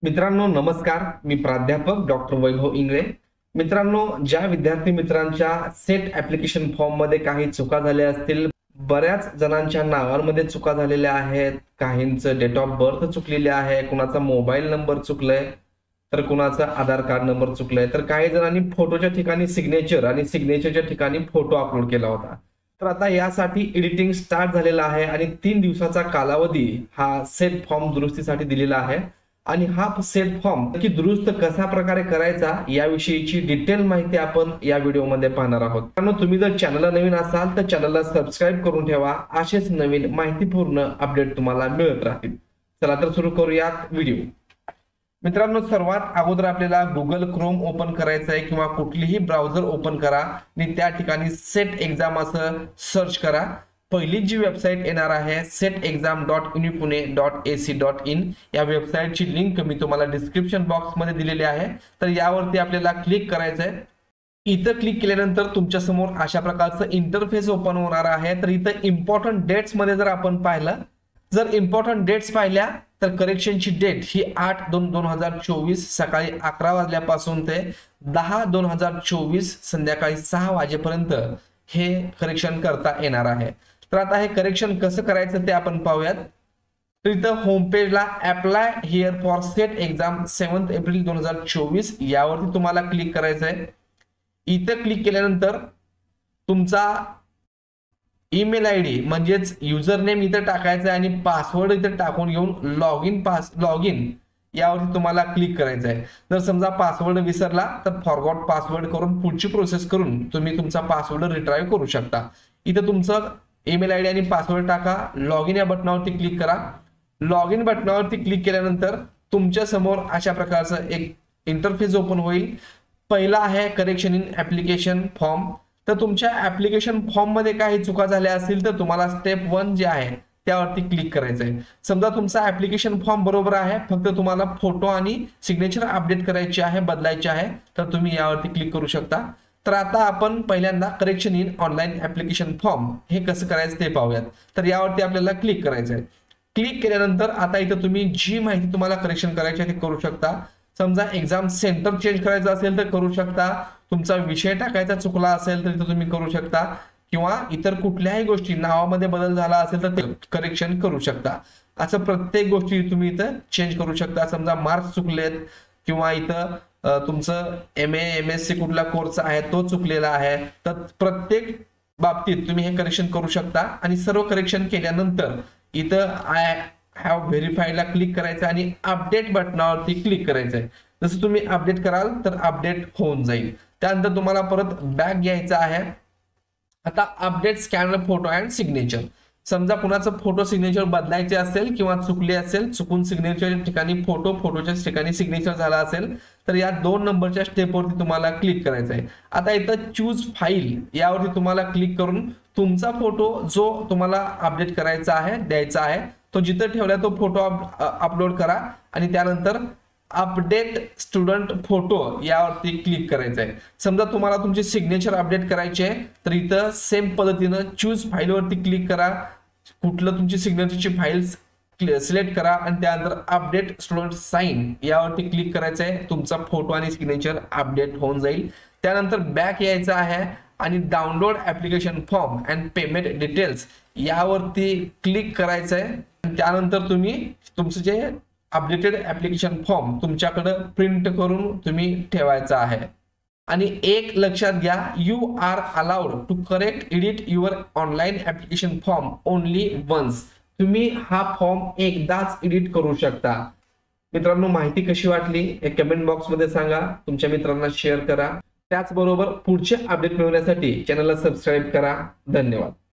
मित्रांनो नमस्कार. मी प्राध्यापक डॉक्टर वैभव इंगळे. मित्रांनो, ज्या विद्यार्थी मित्रांच्या सेट ऍप्लिकेशन फॉर्म मध्ये काही चुका झाल्या असतील, बऱ्याच जणांच्या नावांमध्ये चुका झालेल्या आहेत, काहींचं डेट ऑफ बर्थ चुकलेले आहे, कुणाचा मोबाईल नंबर चुकलाय, तर कुणाचा आधार कार्ड नंबर चुकलाय, तर काही जणांनी फोटोच्या ठिकाणी सिग्नेचर आणि सिग्नेचरच्या ठिकाणी फोटो अपलोड केला होता. तर आता यासाठी एडिटिंग स्टार्ट झालेला आहे आणि 3 दिवसाचा कालावधी हा सेट फॉर्म दुरुस्तीसाठी दिलेला आहे. आणि हा सेट फॉर्म की दुरुस्त कशा प्रकारे करायचा याविषयीची डिटेल माहिती आपण या व्हिडिओमध्ये पाहणार आहोत. त्यामुळे तुम्ही जर चॅनलला नवीन असाल तर चॅनलला सबस्क्राईब करून ठेवा. असेच नवीन माहितीपूर्ण अपडेट तुम्हाला मिळत राहतील. चला तर सुरू करूयात व्हिडिओ. मित्रांनो, सर्वात अगोदर आपल्याला गुगल क्रोम ओपन करायचं आहे किंवा कुठलीही ब्राउझर ओपन करा आणि त्या ठिकाणी सेट एक्झाम असं सर्च करा. पहिली जी वेबसाईट येणार आहे setexam.unipune.ac.in या वेबसाईटची लिंक मी तुम्हाला डिस्क्रिप्शन बॉक्स मध्ये दिलेली आहे. तर यावरती आपल्याला क्लिक करायचं आहे. इथं क्लिक केल्यानंतर तुमच्या समोर अशा प्रकारचं इंटरफेस ओपन होणार आहे. तर इथं इम्पॉर्टंट डेट्स मध्ये जर आपण पाहिलं, जर इम्पॉर्टंट डेट्स पाहिल्या तर करेक्शनची डेट ही 8/2/2024 सकाळी 11 वाजल्यापासून ते 10/2/2024 संध्याकाळी 6 वाजेपर्यंत हे करेक्शन करता येणार आहे. तर आता हे करेक्शन कसं करायचं ते आपण पाहूयात. तर इथं होम पेजला apply here for SET exam 7 April 2024 यावरती तुम्हाला क्लिक करायचं आहे. इथं क्लिक केल्यानंतर तुमचा ईमेल आय डी म्हणजेच युजर नेम इथं टाकायचा आहे आणि पासवर्ड इथं टाकून घेऊन लॉग इन यावरती तुम्हाला क्लिक करायचं आहे. जर समजा पासवर्ड विसरला तर फॉरगॉट पासवर्ड करून पुढची प्रोसेस करून तुम्ही तुमचा पासवर्ड रिट्राईव्ह करू शकता. इथं तुमचं ईमेल आय डी आणि पासवर्ड टाका. लॉग इन या बटनावरती क्लिक करा. लॉग इन बटनावरती क्लिक केल्यानंतर तुमच्या समोर अशा प्रकारचं एक इंटरफेस ओपन होईल. पहिला आहे करेक्शन इन ऍप्लिकेशन फॉर्म. तर तुमच्या ऍप्लिकेशन फॉर्म मध्ये काही चुका झाल्या असतील तर तुम्हाला स्टेप 1 जे आहे त्यावरती क्लिक करायचं आहे. समजा तुमचा ऍप्लिकेशन फॉर्म बरोबर आहे, फक्त तुम्हाला फोटो आणि सिग्नेचर अपडेट करायची आहे, बदलायची आहे, तर तुम्ही यावरती क्लिक करू शकता. तर आता आपण पहिल्यांदा correction in online application form हे कसं करायचं ते पाहूयात. तर यावरती आपल्याला क्लिक करायचं आहे. क्लिक केल्यानंतर आता इथं तुम्ही जी माहिती तुम्हाला करेक्शन करायची आहे ती करू शकता. समजा एक्झाम सेंटर चेंज करायचं असेल तर करू शकता. तुमचा विषय टाकायचा चुकला असेल तर इथं तुम्ही करू शकता किंवा इतर कुठल्याही गोष्टी नावामध्ये बदल झाला असेल तर ते करेक्शन करू शकता. असं प्रत्येक गोष्टी तुम्ही इथं चेंज करू शकता. समजा मार्क्स चुकलेत किंवा इथं तुमचं MA MSc कुठला कोर्स आहे तो चुकलेला आहे, तर प्रत्येक बाबतीत तुम्ही हे करेक्शन करू शकता. आणि सर्व करेक्शन केल्यानंतर इथं आय हॅव व्हेरीफाईडला क्लिक करायचं आणि अपडेट बटनावरती क्लिक करायचं आहे. जसं तुम्ही अपडेट कराल तर अपडेट होऊन जाईल. त्यानंतर तुम्हाला परत बॅक घ्यायचं आहे. आता update scanner photo and signature. समजा कुणाचं फोटो सिग्नेचर बदलायचे असेल किंवा चुकले असेल, चुकून सिग्नेचरच्या ठिकाणी फोटो, फोटोच्या ठिकाणी सिग्नेचर झाला असेल तर या 2 नंबरच्या स्टेपवरती तुम्हाला क्लिक करायचं आहे. आता इथं चूज फाईल यावरती तुम्हाला क्लिक करून तुमचा फोटो जो तुम्हाला अपडेट करायचा आहे, द्यायचा आहे, तो जिथं ठेवला तो फोटो अपलोड करा आणि त्यानंतर अपडेट स्टुडंट फोटो यावरती क्लिक करायचं आहे. समजा तुम्हाला तुमची सिग्नेचर अपडेट करायची आहे तर इथं सेम पद्धतीनं चूज फाईलवरती क्लिक करा. कुठलं तुमची सिग्नेचरची फाईल सिलेक्ट करा आणि त्यानंतर अपडेट स्टुडंट साइन यावरती क्लिक करायचं आहे. तुमचा फोटो आणि सिग्नेचर अपडेट होऊन जाईल. त्यानंतर बॅक यायचं आहे आणि download application form and payment details यावरती क्लिक करायचं आहे. त्यानंतर तुम्ही तुमचं जे अपडेटेड ऍप्लिकेशन फॉर्म तुमच्याकडे प्रिंट करून तुम्ही ठेवायचा आहे. आणि एक लक्षात घ्या, you are allowed to correct edit your online application form only once. तुम्ही हा फॉर्म एकदाच एडिट करू शकता. मित्रांनो, माहिती कशी वाटली हे कमेंट बॉक्स मध्ये सांगा. तुमच्या मित्रांना शेअर करा. त्याचबरोबर पुढचे अपडेट मिळवण्यासाठी चॅनलला सबस्क्राईब करा. धन्यवाद.